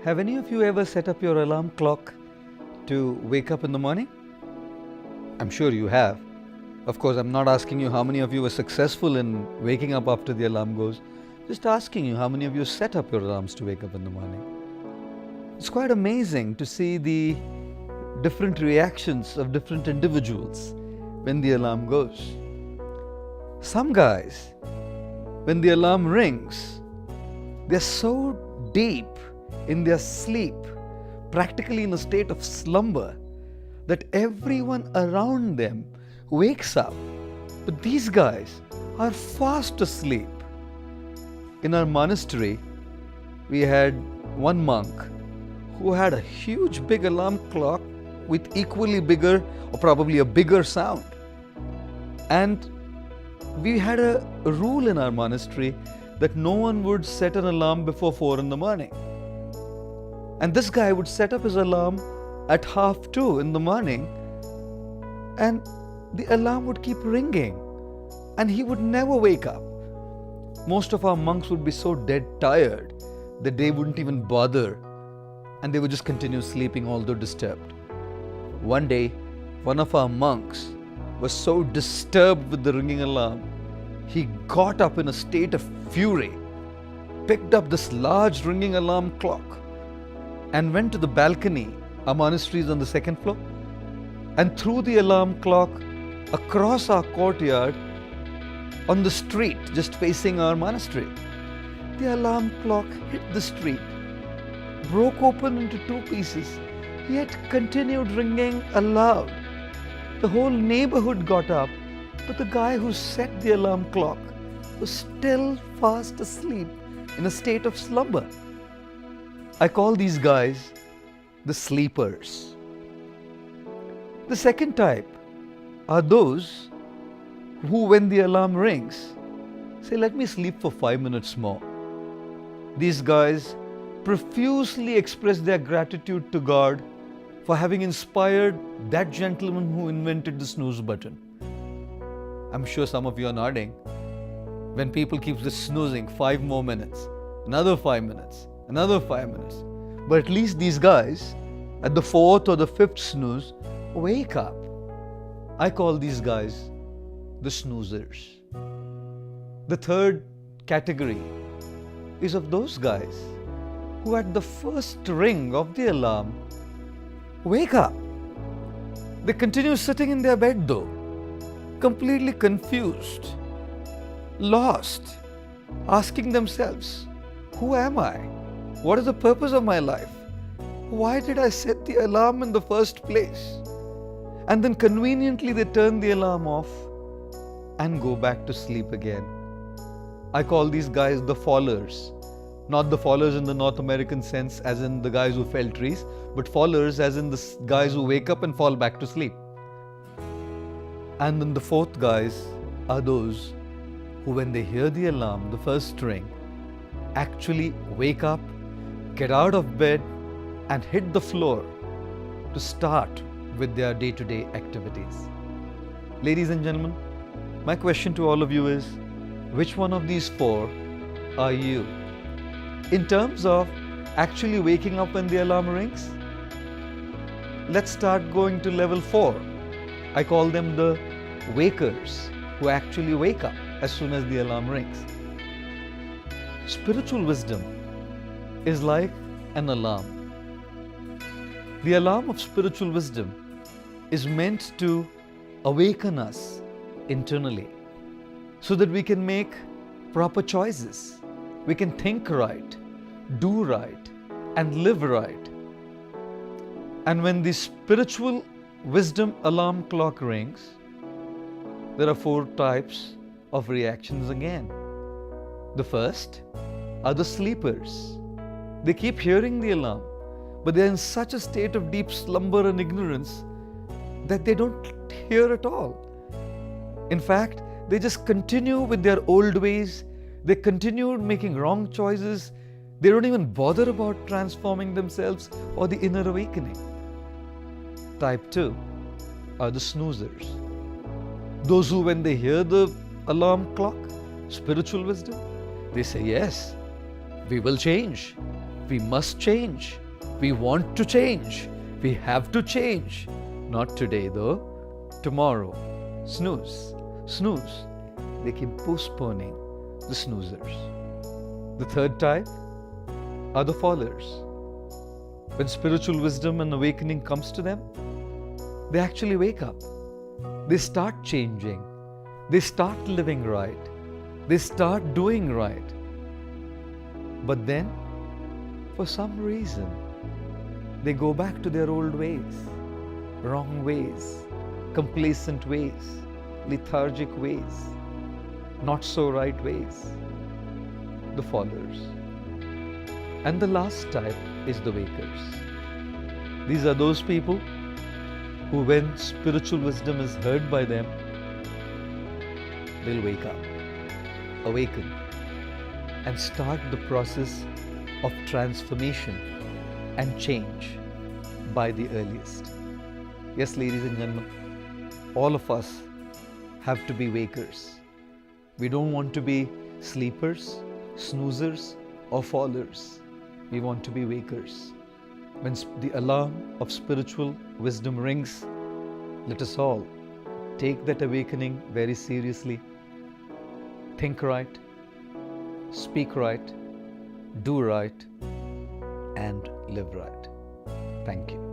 Have any of you ever set up your alarm clock to wake up in the morning? I'm sure you have. Of course, I'm not asking you how many of you were successful in waking up after the alarm goes. Just asking you how many of you set up your alarms to wake up in the morning. It's quite amazing to see the different reactions of different individuals when the alarm goes. Some guys, when the alarm rings, they're so deep in their sleep, practically in a state of slumber, that everyone around them wakes up. But these guys are fast asleep. In our monastery, we had one monk who had a huge big alarm clock with equally bigger or probably a bigger sound. And we had a rule in our monastery that no one would set an alarm before 4 in the morning. And this guy would set up his alarm at 1:30 in the morning, and the alarm would keep ringing and he would never wake up. Most of our monks would be so dead tired that they wouldn't even bother, and they would just continue sleeping although disturbed. One day, one of our monks was so disturbed with the ringing alarm, he got up in a state of fury, picked up this large ringing alarm clock and went to the balcony. Our monastery is on the 2nd floor, and threw the alarm clock across our courtyard on the street just facing our monastery. The alarm clock hit the street, broke open into 2 pieces, yet continued ringing aloud. The whole neighborhood got up, but the guy who set the alarm clock was still fast asleep in a state of slumber. I call these guys the sleepers. The second type are those who, when the alarm rings, say, "Let me sleep for 5 minutes more." These guys profusely express their gratitude to God for having inspired that gentleman who invented the snooze button. I'm sure some of you are nodding. When people keep just snoozing 5 more minutes, another 5 minutes, another 5 minutes. But at least these guys, at the 4th or the 5th snooze, wake up. I call these guys the snoozers. The third category is of those guys who at the first ring of the alarm wake up. They continue sitting in their bed though, completely confused, lost, asking themselves, "Who am I? What is the purpose of my life? Why did I set the alarm in the first place?" And then conveniently they turn the alarm off and go back to sleep again. I call these guys the fallers. Not the fallers in the North American sense, as in the guys who fell trees, but fallers as in the guys who wake up and fall back to sleep. And then the 4th guys are those who, when they hear the alarm, the first ring, actually wake up, get out of bed and hit the floor to start with their day-to-day activities. Ladies and gentlemen, my question to all of you is, which one of these 4 are you? In terms of actually waking up when the alarm rings, let's start going to level 4. I call them the wakers, who actually wake up as soon as the alarm rings. Spiritual wisdom is like an alarm. The alarm of spiritual wisdom is meant to awaken us internally so that we can make proper choices. We can think right, do right, and live right. And when the spiritual wisdom alarm clock rings, there are 4 types of reactions again. The first are the sleepers. They keep hearing the alarm, but they're in such a state of deep slumber and ignorance that they don't hear at all. In fact, they just continue with their old ways. They continue making wrong choices. They don't even bother about transforming themselves or the inner awakening. Type 2 are the snoozers. Those who, when they hear the alarm clock, spiritual wisdom, they say, "Yes, we will change. We must change. We want to change. We have to change. Not today though. Tomorrow. Snooze. Snooze. They keep postponing the snoozers. The third type are the fallers. When spiritual wisdom and awakening comes to them, they actually wake up. They start changing. They start living right. They start doing right. But then, for some reason, they go back to their old ways, wrong ways, complacent ways, lethargic ways, not so right ways. The fallers. And the last type is the wakers. These are those people who, when spiritual wisdom is heard by them, they'll wake up, awaken, and start the process of transformation and change by the earliest. Yes, ladies and gentlemen, all of us have to be wakers. We don't want to be sleepers, snoozers, or fallers. We want to be wakers. When the alarm of spiritual wisdom rings, let us all take that awakening very seriously. Think right, speak right, do right, and live right. Thank you.